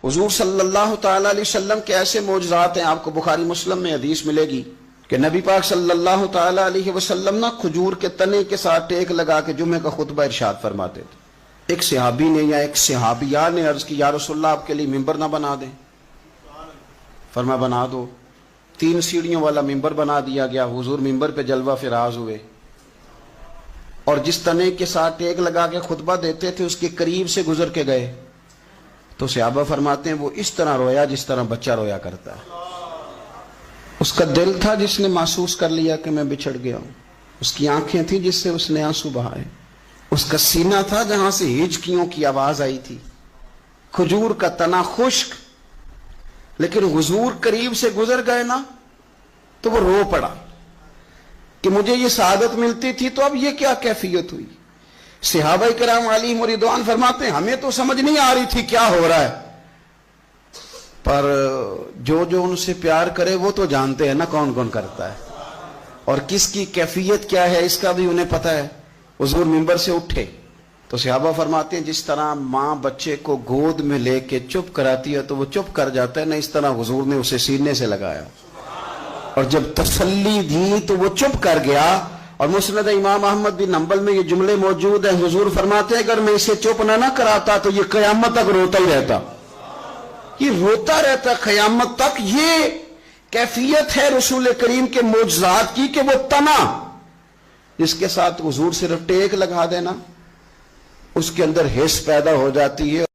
حضور صلی اللہ تعالی علیہ وسلم کے ایسے معجزات ہیں، آپ کو بخاری مسلم میں حدیث ملے گی کہ نبی پاک صلی اللہ تعالی علیہ وسلم نا کھجور کے تنے کے ساتھ ٹیک لگا کے جمعے کا خطبہ ارشاد فرماتے تھے۔ ایک صحابی نے یا ایک صحابیہ نے عرض کی، یا رسول اللہ آپ کے لیے ممبر نہ بنا دیں؟ فرمایا بنا دو۔ 3 سیڑھیوں والا ممبر بنا دیا گیا، حضور ممبر پہ جلوہ فراز ہوئے اور جس تنے کے ساتھ ٹیک لگا کے خطبہ دیتے تھے اس کے قریب سے گزر کے گئے تو صحابہ فرماتے ہیں وہ اس طرح رویا جس طرح بچہ رویا کرتا ہے۔ اس کا دل تھا جس نے محسوس کر لیا کہ میں بچھڑ گیا ہوں، اس کی آنکھیں تھیں جس سے اس نے آنسو بہائے، اس کا سینہ تھا جہاں سے ہچکیوں کی آواز آئی تھی، کھجور کا تنا خشک، لیکن حضور قریب سے گزر گئے نا تو وہ رو پڑا کہ مجھے یہ سعادت ملتی تھی تو اب یہ کیا کیفیت ہوئی۔ صحابہ کرام علیہم رضوان فرماتے ہیں ہمیں تو سمجھ نہیں آ رہی تھی کیا ہو رہا ہے، پر جو ان سے پیار کرے وہ تو جانتے ہیں نا کون کون کرتا ہے اور کس کی کیفیت کیا ہے اس کا بھی انہیں پتہ ہے۔ حضور منبر سے اٹھے تو صحابہ فرماتے ہیں جس طرح ماں بچے کو گود میں لے کے چپ کراتی ہے تو وہ چپ کر جاتا ہے نا، اس طرح حضور نے اسے سینے سے لگایا اور جب تسلی دی تو وہ چپ کر گیا۔ اور مسند امام احمد بن حنبل میں یہ جملے موجود ہیں، حضور فرماتے ہیں اگر میں اسے چپ نہ کراتا تو یہ قیامت تک روتا ہی رہتا، یہ روتا رہتا قیامت تک۔ یہ کیفیت ہے رسول کریم کے معجزات کی کہ وہ تنا جس کے ساتھ حضور صرف ٹیک لگا دینا اس کے اندر حس پیدا ہو جاتی ہے۔